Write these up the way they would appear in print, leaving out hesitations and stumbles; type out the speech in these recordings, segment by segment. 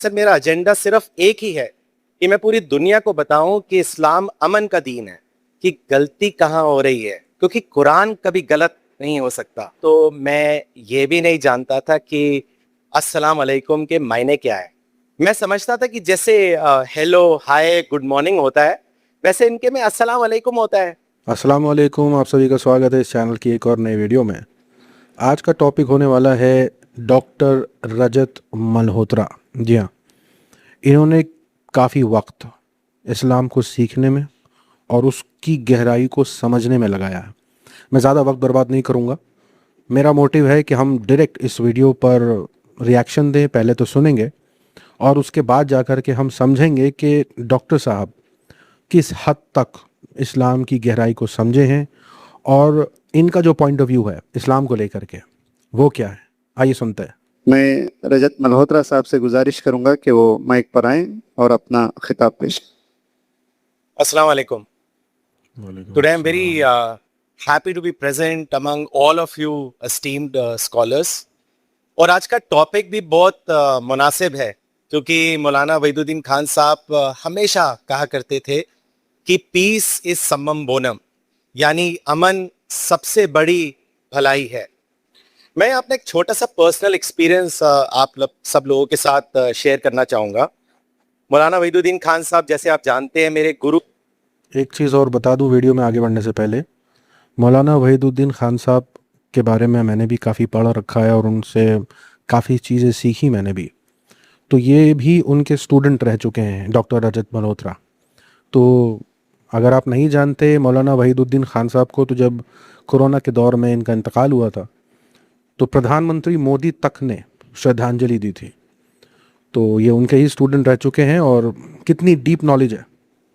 Sir मेरा agenda सिर्फ एक ही है कि मैं पूरी दुनिया को बताऊं कि इस्लाम अमन का दीन है, कि गलती कहाँ हो रही है, क्योंकि कुरान कभी गलत नहीं हो सकता। तो मैं ये भी नहीं जानता था कि अस्सलाम वालेकुम के मायने क्या है। मैं समझता था कि जैसे हेलो हाय गुड मॉर्निंग होता है, वैसे इनके में अस्सलाम वालेकुम होता है। अस्सलाम वालेकुम, आप सभी का स्वागत है इस चैनल की एक और नई वीडियो में। आज का टॉपिक होने वाला है डॉक्टर रजत मल्होत्रा। जी हाँ, इन्होंने काफ़ी वक्त इस्लाम को सीखने में और उसकी गहराई को समझने में लगाया है। मैं ज़्यादा वक्त बर्बाद नहीं करूँगा। मेरा मोटिव है कि हम डायरेक्ट इस वीडियो पर रिएक्शन दें, पहले तो सुनेंगे और उसके बाद जाकर के हम समझेंगे कि डॉक्टर साहब किस हद तक इस्लाम की गहराई को समझे हैं और इनका जो पॉइंट ऑफ व्यू है इस्लाम को लेकर के वो क्या है। आइए सुनते हैं। मैं रजत मल्होत्रा साहब से गुजारिश करूंगा कि वो माइक पर आएं और अपना खिताब पेश करें। अस्सलाम वालेकुम। Today I'm very happy to be present among all of you esteemed scholars. और आज का टॉपिक भी बहुत मुनासिब है, क्योंकि मौलाना वहीदुद्दीन खान साहब हमेशा कहा करते थे कि पीस इज सम्मम बोनम, यानी अमन सबसे बड़ी भलाई है। मैं अपना एक छोटा सा पर्सनल एक्सपीरियंस आप सब लोगों के साथ शेयर करना चाहूँगा। मौलाना वहीदुद्दीन खान साहब, जैसे आप जानते हैं, मेरे गुरु। एक चीज़ और बता दूं वीडियो में आगे बढ़ने से पहले, मौलाना वहीदुद्दीन खान साहब के बारे में मैंने भी काफ़ी पढ़ रखा है और उनसे काफ़ी चीज़ें सीखी मैंने भी। तो ये भी उनके स्टूडेंट रह चुके हैं डॉक्टर रजत मल्होत्रा। तो अगर आप नहीं जानते मौलाना वहीदुद्दीन खान साहब को, तो जब कोरोना के दौर में इनका इंतकाल हुआ था तो प्रधानमंत्री मोदी तक ने श्रद्धांजलि दी थी। तो ये उनके ही स्टूडेंट रह चुके हैं और कितनी डीप नॉलेज है।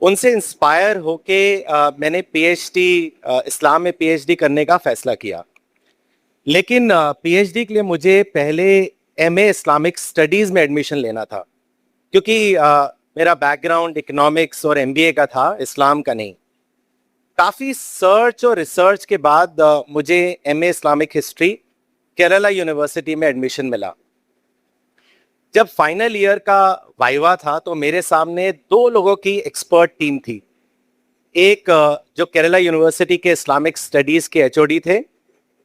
उनसे इंस्पायर होके मैंने पीएचडी इस्लाम में पीएचडी करने का फैसला किया। लेकिन पीएचडी के लिए मुझे पहले एमए इस्लामिक स्टडीज में एडमिशन लेना था, क्योंकि मेरा बैकग्राउंड इकोनॉमिक्स और एमबीए का था, इस्लाम का नहीं। काफ़ी सर्च और रिसर्च के बाद मुझे MA Islamic history Kerala university में एडमिशन मिला। जब फाइनल ईयर का वाइवा था तो मेरे सामने दो लोगों की एक्सपर्ट टीम थी। एक जो केरला यूनिवर्सिटी के इस्लामिक स्टडीज के एचओडी थे,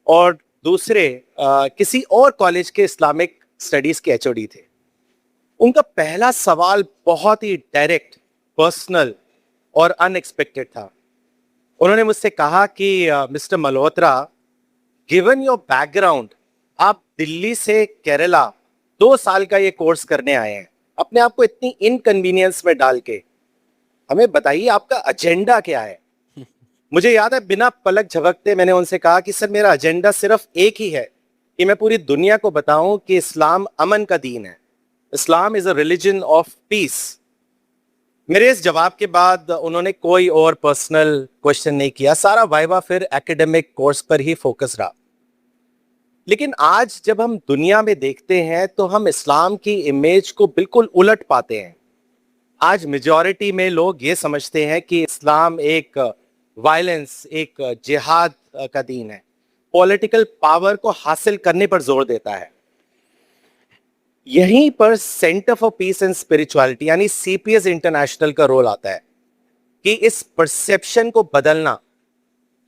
और दूसरे किसी और कॉलेज के इस्लामिक स्टडीज के एचओडी थे। उनका पहला सवाल बहुत ही डायरेक्ट, पर्सनल और अनएक्सपेक्टेड था। उन्होंने मुझसे कहा कि mister Malhotra, given your background, आप दिल्ली से केरला 2 साल का ये कोर्स करने आए हैं, अपने आप को इतनी इनकन्वीनियंस में डाल के, हमें बताइए आपका एजेंडा क्या है। मुझे याद है, बिना पलक झपकते मैंने उनसे कहा कि सर मेरा एजेंडा सिर्फ एक ही है कि मैं पूरी दुनिया को बताऊं कि इस्लाम अमन का दीन है, Islam is a religion of peace. मेरे इस जवाब के बाद उन्होंने कोई और पर्सनल क्वेश्चन नहीं किया। सारा वाइवा फिर एकेडमिक कोर्स पर ही फोकस रहा। लेकिन आज जब हम दुनिया में देखते हैं तो हम इस्लाम की इमेज को बिल्कुल उलट पाते हैं। आज मेजॉरिटी में लोग ये समझते हैं कि इस्लाम एक वायलेंस, एक जिहाद का दीन है, पॉलिटिकल पावर को हासिल करने पर जोर देता है। यहीं पर centre for piece and spirituality यानी सीपीएस इंटरनेशनल का रोल आता है कि इस परसेप्शन को बदलना,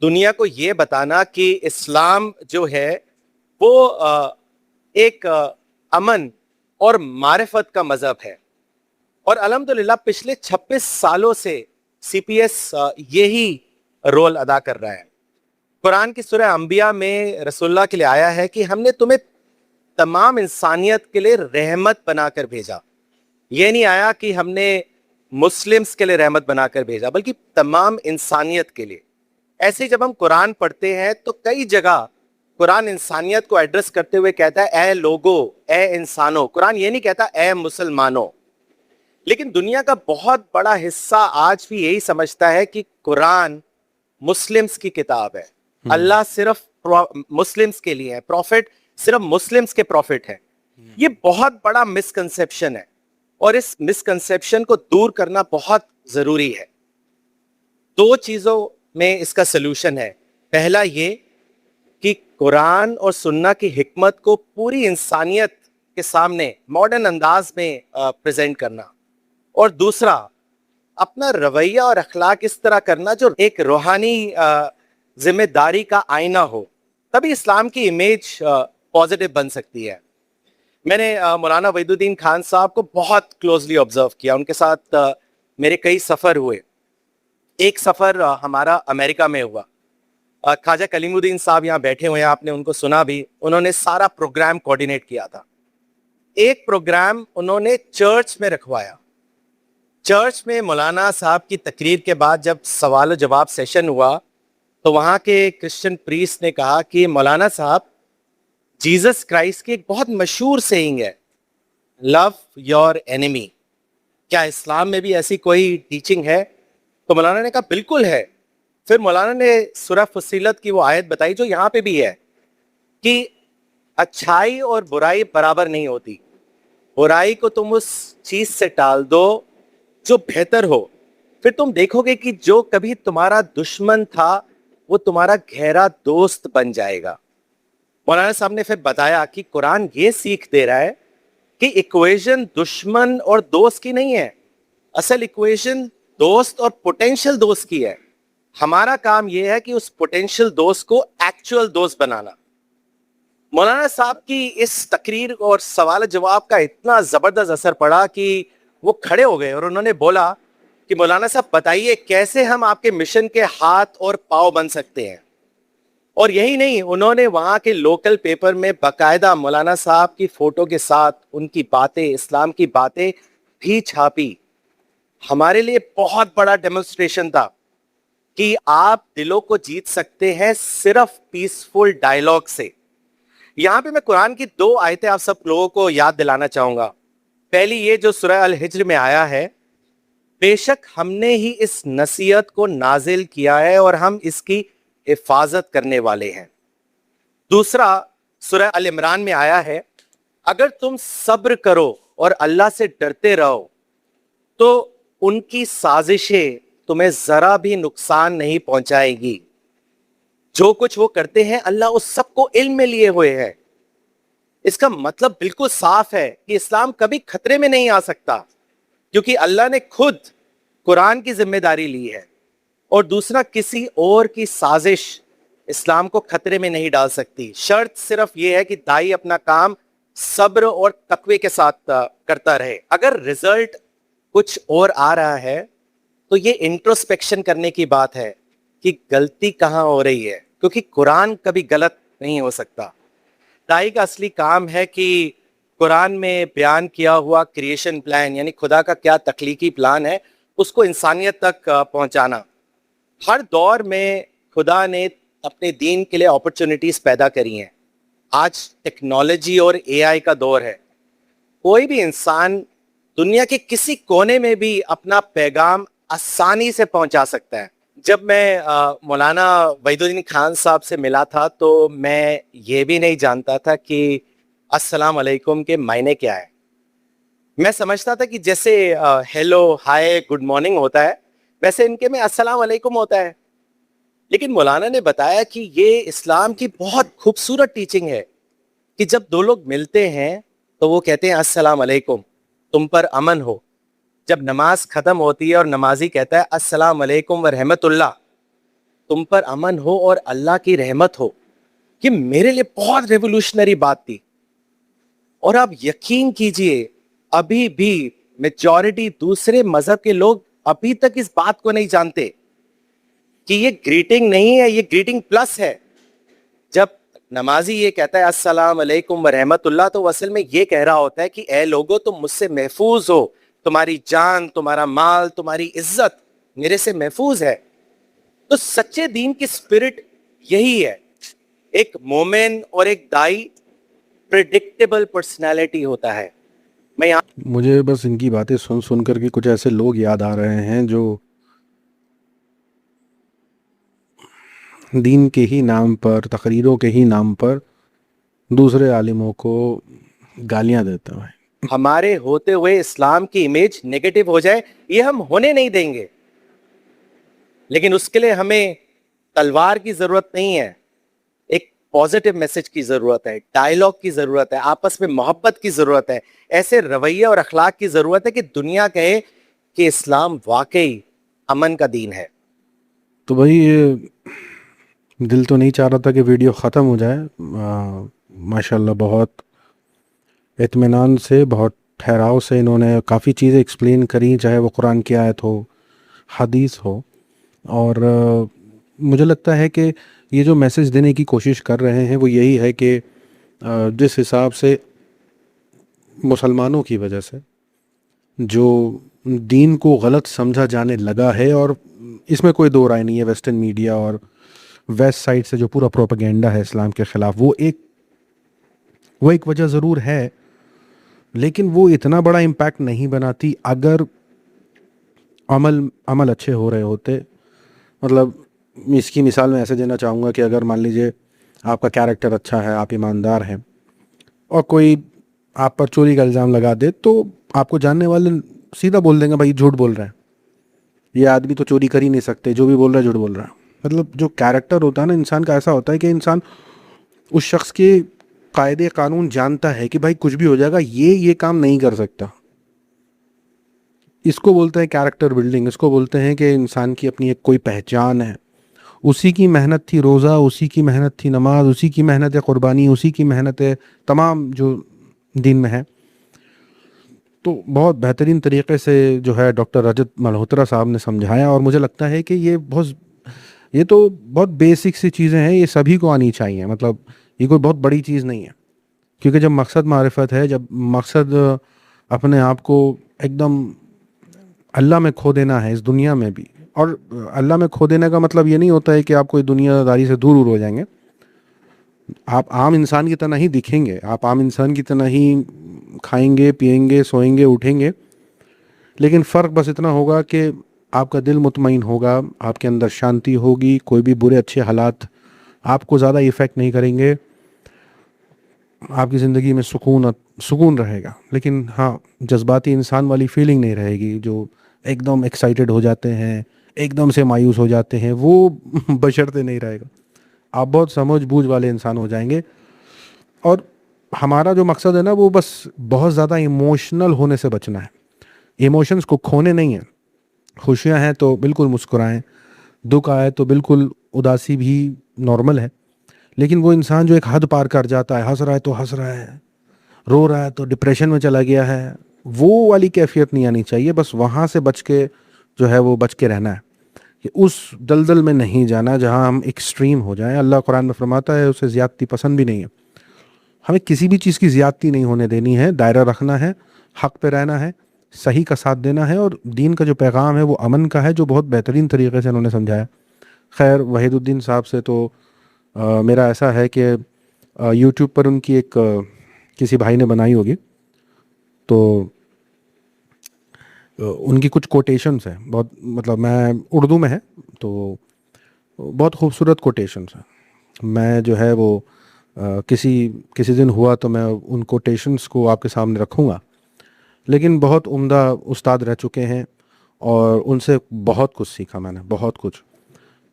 दुनिया को यह बताना कि इस्लाम जो है वो एक अमन और मारिफत का मजहब है। और अल्हम्दुलिल्लाह पिछले 26 सालों से सीपीएस यही रोल अदा कर रहा है। कुरान की सूरह अंबिया में रसूलुल्लाह के लिए आया है कि हमने तुम्हें तमाम इंसानियत के लिए रहमत बनाकर भेजा। ये नहीं आया कि हमने मुस्लिम्स के लिए रहमत बनाकर भेजा, बल्कि तमाम इंसानियत के लिए। ऐसे जब हम कुरान पढ़ते हैं तो कई जगह कुरान इंसानियत को एड्रेस करते हुए कहता है ए लोगो, ए इंसानों। कुरान ये नहीं कहता ए मुसलमानों। लेकिन दुनिया का बहुत बड़ा हिस्सा आज भी यही समझता है कि कुरान मुस्लिम्स की किताब है, अल्लाह सिर्फ मुस्लिम्स के लिए है, प्रॉफिट सिर्फ मुस्लिम्स के प्रॉफिट है। ये बहुत बड़ा मिसकंसेप्शन है और इस मिसकंसेप्शन को दूर करना बहुत जरूरी है। 2 चीजों में इसका सलूशन है। पहला ये कि कुरान और सुन्ना की हिकमत को पूरी इंसानियत کے सामने मॉडर्न अंदाज में प्रेजेंट करना, और दूसरा अपना रवैया और अखलाक इस तरह करना जो एक रूहानी जिम्मेदारी का आईना हो, तभी इस्लाम की इमेज पॉजिटिव बन सकती है। मैंने मौलाना वहीदुद्दीन खान साहब को बहुत क्लोजली ऑब्जर्व किया, उनके साथ मेरे कई सफ़र हुए। एक सफ़र हमारा अमेरिका में हुआ। ख्वाजा कलीमुद्दीन साहब यहाँ बैठे हुए हैं, आपने उनको सुना भी, उन्होंने सारा प्रोग्राम कोऑर्डिनेट किया था। एक प्रोग्राम उन्होंने चर्च में रखवाया। चर्च में मौलाना साहब की तकरीर के बाद जब सवाल जवाब सेशन हुआ तो वहाँ के क्रिश्चियन प्रीस्ट ने कहा कि मौलाना साहब, जीसस क्राइस्ट की एक बहुत मशहूर सेइंग है, लव योर एनिमी, क्या इस्लाम में भी ऐसी कोई टीचिंग है? तो मौलाना ने कहा बिल्कुल है। फिर मौलाना ने सूरह फसीलत की वो आयत बताई जो यहाँ पे भी है कि अच्छाई और बुराई बराबर नहीं होती, बुराई को तुम उस चीज से टाल दो जो बेहतर हो, फिर तुम देखोगे कि जो कभी तुम्हारा दुश्मन था वो तुम्हारा गहरा दोस्त बन जाएगा। मौलाना साहब ने फिर बताया कि कुरान ये सीख दे रहा है कि इक्वेशन दुश्मन और दोस्त की नहीं है, असल इक्वेशन दोस्त और पोटेंशियल दोस्त की है। हमारा काम यह है कि उस पोटेंशियल दोस्त को एक्चुअल दोस्त बनाना। मौलाना साहब की इस तकरीर और सवाल जवाब का इतना जबरदस्त असर पड़ा कि वो खड़े हो गए और उन्होंने बोला कि मौलाना साहब बताइए कैसे हम आपके मिशन के हाथ और पांव बन सकते हैं। और यही नहीं, उन्होंने वहाँ के लोकल पेपर में बाकायदा मौलाना साहब की फोटो के साथ उनकी बातें, इस्लाम की बातें भी छापी। हमारे लिए बहुत बड़ा डेमोन्स्ट्रेशन था कि आप दिलों को जीत सकते हैं सिर्फ पीसफुल डायलॉग से। यहाँ पे मैं कुरान की 2 आयतें आप सब लोगों को याद दिलाना चाहूंगा। पहली ये जो सूरह अल हिज्र में आया है, बेशक हमने ही इस नसीहत को नाजिल किया है और हम इसकी हिफाजत करने वाले हैं। दूसरा सूरह अल इमरान में आया है, अगर तुम सब्र करो और अल्लाह से डरते रहो तो उनकी साजिशें तुम्हें जरा भी नुकसान नहीं पहुंचाएगी। जो कुछ वो करते हैं अल्लाह उस सबको इल्म में लिए हुए है। इसका मतलब बिल्कुल साफ है कि इस्लाम कभी खतरे में नहीं आ सकता, क्योंकि अल्लाह ने खुद कुरान की जिम्मेदारी ली है। और दूसरा, किसी और की साजिश इस्लाम को खतरे में नहीं डाल सकती। शर्त सिर्फ ये है कि दाई अपना काम सब्र और तकवे के साथ करता रहे। अगर रिजल्ट कुछ और आ रहा है तो ये इंट्रोस्पेक्शन करने की बात है कि गलती कहाँ हो रही है, क्योंकि कुरान कभी गलत नहीं हो सकता। दाई का असली काम है कि कुरान में बयान किया हुआ क्रिएशन प्लान, यानी खुदा का क्या तख्लीकी प्लान है, उसको इंसानियत तक पहुंचाना। हर दौर में खुदा ने अपने दीन के लिए अपॉर्चुनिटीज पैदा करी हैं। आज टेक्नोलॉजी और एआई का दौर है। कोई भी इंसान दुनिया के किसी कोने में भी अपना पैगाम आसानी से पहुंचा सकता है। जब मैं मौलाना वहीदुद्दीन खान साहब से मिला था तो मैं ये भी नहीं जानता था कि अस्सलाम वालेकुम के मायने क्या है। मैं समझता था कि जैसे हेलो, हाय, गुड मॉर्निंग होता है, वैसे इनके में अस्सलाम वालेकुम होता है। लेकिन मौलाना ने बताया कि ये इस्लाम की बहुत खूबसूरत टीचिंग है कि जब 2 लोग मिलते हैं तो वो कहते हैं अस्सलाम वालेकुम, तुम पर अमन हो। जब नमाज खत्म होती है और नमाजी कहता है अस्सलाम वालेकुम व रहमतुल्लाह, तुम पर अमन हो और अल्लाह की रहमत हो। ये मेरे लिए बहुत रेवोल्यूशनरी बात थी। और आप यकीन कीजिए, अभी भी मेजॉरिटी दूसरे मजहब के लोग अभी तक इस बात को नहीं जानते कि ये ग्रीटिंग नहीं है, ये ग्रीटिंग प्लस है। जब नमाजी ये कहता है अस्सलाम वालेकुम व रहमतुल्लाह, तो असल में ये कह रहा होता है कि ए लोगो, तुम मुझसे महफूज हो, तुम्हारी जान, तुम्हारा माल, तुम्हारी इज्जत मेरे से महफूज है। तो सच्चे दीन की स्पिरिट यही है। एक मोमिन और एक दाई प्रेडिक्टेबल पर्सनालिटी होता है। मैं यहाँ मुझे बस इनकी बातें सुन सुन करके कुछ ऐसे लोग याद आ रहे हैं जो दीन के ही नाम पर, तकरीरों के ही नाम पर दूसरे आलिमों को गालियां देते हैं। हमारे होते हुए इस्लाम की इमेज नेगेटिव हो जाए, ये हम होने नहीं देंगे। लेकिन उसके लिए हमें तलवार की जरूरत नहीं है, एक پازیٹیو میسج کی ضرورت ہے, ڈائلاگ کی ضرورت ہے, آپس میں محبت کی ضرورت ہے, ایسے رویے اور اخلاق کی ضرورت ہے کہ دنیا کہے کہ اسلام واقعی امن کا دین ہے. تو بھائی یہ دل تو نہیں چاہ رہا تھا کہ ویڈیو ختم ہو جائے. ماشاءاللہ بہت اطمینان سے, بہت ٹھہراؤ سے انہوں نے کافی چیزیں ایکسپلین کریں, چاہے وہ قرآن کی آیت ہو, حدیث ہو. اور مجھے لگتا ہے کہ یہ جو میسج دینے کی کوشش کر رہے ہیں وہ یہی ہے کہ جس حساب سے مسلمانوں کی وجہ سے جو دین کو غلط سمجھا جانے لگا ہے, اور اس میں کوئی دو رائے نہیں ہے, ویسٹرن میڈیا اور ویسٹ سائڈ سے جو پورا پروپیگنڈا ہے اسلام کے خلاف, وہ ایک وجہ ضرور ہے, لیکن وہ اتنا بڑا امپیکٹ نہیں بناتی اگر عمل اچھے ہو رہے ہوتے. مطلب اس کی مثال میں ایسے دینا چاہوں گا کہ اگر مان لیجئے آپ کا کیریکٹر اچھا ہے, آپ ایماندار ہیں, اور کوئی آپ پر چوری کا الزام لگا دے تو آپ کو جاننے والے سیدھا بول دیں گے بھائی جھوٹ بول رہے ہیں, یہ آدمی تو چوری کر ہی نہیں سکتے, جو بھی بول رہا ہے جھوٹ بول رہا ہے. مطلب جو کیریکٹر ہوتا ہے نا انسان کا, ایسا ہوتا ہے کہ انسان اس شخص کے قاعدے قانون جانتا ہے کہ بھائی کچھ بھی ہو جائے گا, یہ کام نہیں کر سکتا. اس کو بولتے ہیں کیریکٹر بلڈنگ, اس کو بولتے ہیں کہ انسان کی اپنی ایک کوئی پہچان ہے. اسی کی محنت تھی روزہ, اسی کی محنت تھی نماز, اسی کی محنت ہے قربانی, اسی کی محنت ہے تمام جو دین میں ہے. تو بہت بہترین طریقے سے جو ہے ڈاکٹر رجت ملہوترا صاحب نے سمجھایا, اور مجھے لگتا ہے کہ یہ تو بہت بیسک سی چیزیں ہیں, یہ سبھی کو آنی چاہیے. مطلب یہ کوئی بہت بڑی چیز نہیں ہے, کیونکہ جب مقصد معرفت ہے, جب مقصد اپنے آپ کو ایک دم اللہ میں کھو دینا ہے اس دنیا میں بھی, اور اللہ میں کھو دینے کا مطلب یہ نہیں ہوتا ہے کہ آپ کوئی دنیا داری سے دور ہو جائیں گے. آپ عام انسان کی طرح ہی دکھیں گے, آپ عام انسان کی طرح ہی کھائیں گے, پیئیں گے, سوئیں گے, اٹھیں گے, لیکن فرق بس اتنا ہوگا کہ آپ کا دل مطمئن ہوگا, آپ کے اندر شانتی ہوگی, کوئی بھی برے اچھے حالات آپ کو زیادہ ایفیکٹ نہیں کریں گے, آپ کی زندگی میں سکون رہے گا. لیکن ہاں جذباتی انسان والی فیلنگ نہیں رہے گی, جو ایک دم ایکسائٹیڈ ہو جاتے ہیں, ایک دم سے مایوس ہو جاتے ہیں, وہ بشرطے نہیں رہے گا. آپ بہت سمجھ بوجھ والے انسان ہو جائیں گے. اور ہمارا جو مقصد ہے نا وہ بس بہت زیادہ ایموشنل ہونے سے بچنا ہے, ایموشنز کو کھونے نہیں ہیں. خوشیاں ہیں تو بالکل مسکرائیں, دکھ آئے تو بالکل اداسی بھی نارمل ہے, لیکن وہ انسان جو ایک حد پار کر جاتا ہے, ہنس رہا ہے تو ہنس رہا ہے, رو رہا ہے تو ڈپریشن میں چلا گیا ہے, وہ والی کیفیت نہیں آنی چاہیے. بس وہاں سے بچ کے جو ہے وہ بچ کے رہنا ہے, کہ اس دلدل میں نہیں جانا جہاں ہم ایکسٹریم ہو جائیں. اللہ قرآن میں فرماتا ہے اسے زیادتی پسند بھی نہیں ہے. ہمیں کسی بھی چیز کی زیادتی نہیں ہونے دینی ہے, دائرہ رکھنا ہے, حق پہ رہنا ہے, صحیح کا ساتھ دینا ہے. اور دین کا جو پیغام ہے وہ امن کا ہے, جو بہت بہترین طریقے سے انہوں نے سمجھایا. خیر وحید الدین صاحب سے تو میرا ایسا ہے کہ یوٹیوب پر ان کی ایک کسی بھائی نے بنائی ہوگی, تو ان کی کچھ کوٹیشنز ہیں, بہت مطلب میں اردو میں ہے تو بہت خوبصورت کوٹیشنز ہیں. میں جو ہے وہ کسی دن ہوا تو میں ان کوٹیشنز کو آپ کے سامنے رکھوں گا. لیکن بہت عمدہ استاد رہ چکے ہیں اور ان سے بہت کچھ سیکھا میں نے, بہت کچھ.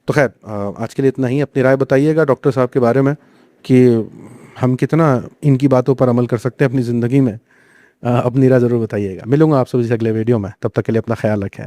تو خیر آج کے لیے اتنا ہی. اپنی رائے بتائیے گا ڈاکٹر صاحب کے بارے میں کہ ہم کتنا ان کی باتوں پر عمل کر سکتے ہیں اپنی زندگی میں. اپنی رائے ضرور بتائیے گا. ملوں گا آپ سے اگلے ویڈیو میں, تب تک کے لیے اپنا خیال رکھیں.